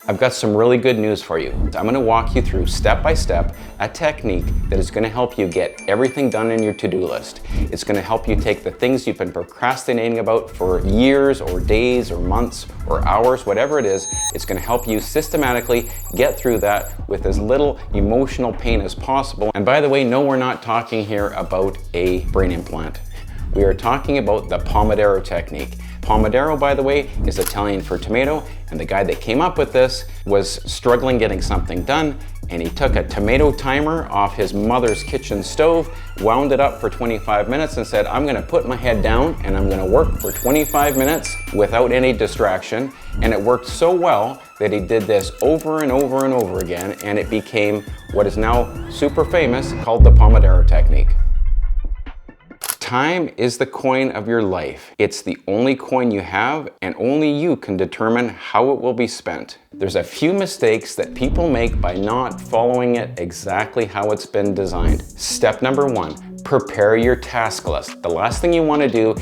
I've got some really good news for you. I'm going to walk you through step by step a technique that is going to help you get everything done in your to-do list. It's going to help you take the things you've been procrastinating about for years or days or months or hours, whatever it is. It's going to help you systematically get through that with as little emotional pain as possible. And by the way, no, we're not talking here about a brain implant. We are talking about the Pomodoro technique. Pomodoro, by the way, is Italian for tomato, and the guy that came up with this was struggling getting something done, and he took a tomato timer off his mother's kitchen stove, wound it up for 25 minutes and said, I'm gonna put my head down and I'm gonna work for 25 minutes without any distraction. And it worked so well that he did this over and over and over again, and it became what is now super famous, called the Pomodoro technique. Time is the coin of your life. It's the only coin you have, and only you can determine how it will be spent. There's a few mistakes that people make by not following it exactly how it's been designed. Step number one, prepare your task list. The last thing you want to do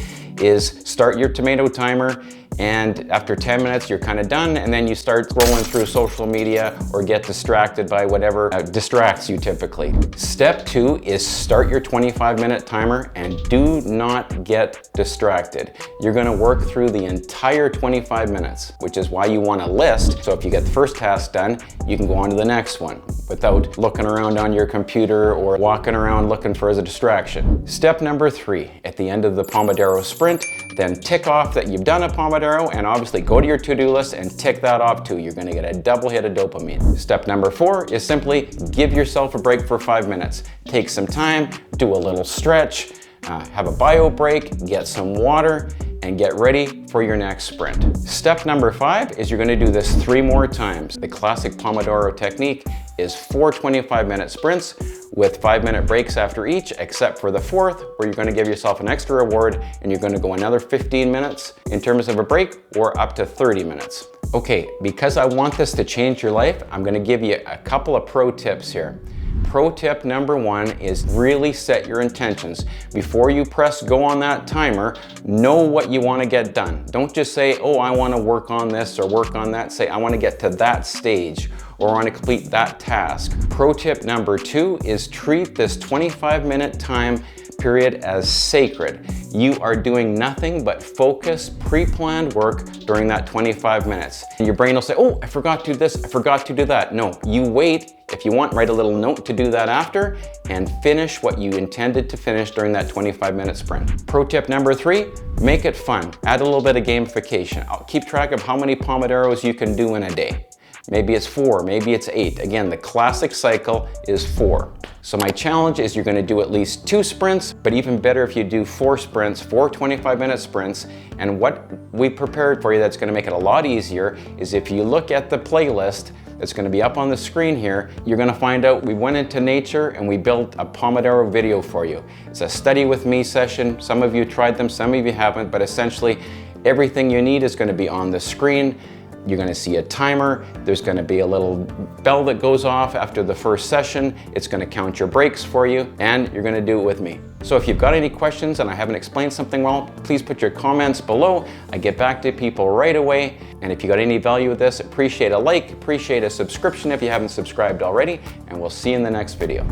is start your tomato timer, and after 10 minutes you're kind of done, and then you start scrolling through social media or get distracted by whatever distracts you typically. Step two is start your 25-minute timer and do not get distracted. You're going to work through the entire 25 minutes, which is why you want a list. So if you get the first task done, you can go on to the next one without looking around on your computer or walking around looking for as a distraction. Step number three, at the end of the Pomodoro sprint, then tick off that you've done a Pomodoro, and obviously go to your to-do list and tick that off too. You're gonna get a double hit of dopamine. Step number four is simply give yourself a break for 5 minutes. Take some time, do a little stretch, have a bio break, get some water, and get ready for your next sprint. Step number five is you're gonna do this 3 more times. The classic Pomodoro technique is 4 25-minute sprints with 5-minute breaks after each, except for the fourth, where you're gonna give yourself an extra reward and you're gonna go another 15 minutes in terms of a break, or up to 30 minutes. Okay, because I want this to change your life, I'm gonna give you a couple of pro tips here. Pro tip number one is really set your intentions. Before you press go on that timer, know what you want to get done. Don't just say, oh, I want to work on this or work on that. Say, I want to get to that stage or I want to complete that task. Pro tip number two is treat this 25-minute time period as sacred. You are doing nothing but focus, pre-planned work during that 25 minutes. And your brain will say, oh, I forgot to do this, I forgot to do that. No, you wait. If you want, write a little note to do that after and finish what you intended to finish during that 25-minute sprint. Pro tip number three, make it fun. Add a little bit of gamification. I'll keep track of how many Pomodoros you can do in a day. Maybe it's 4, maybe it's 8. Again, the classic cycle is 4. So my challenge is you're gonna do at least 2 sprints, but even better if you do 4 sprints, 4 25-minute sprints. And what we prepared for you that's gonna make it a lot easier is if you look at the playlist that's gonna be up on the screen here, you're gonna find out we went into nature and we built a Pomodoro video for you. It's a study with me session. Some of you tried them, some of you haven't, but essentially everything you need is gonna be on the screen. You're gonna see a timer. There's gonna be a little bell that goes off after the first session. It's gonna count your breaks for you, and you're gonna do it with me. So if you've got any questions and I haven't explained something well, please put your comments below. I get back to people right away. And if you got any value with this, appreciate a like, appreciate a subscription if you haven't subscribed already, and we'll see you in the next video.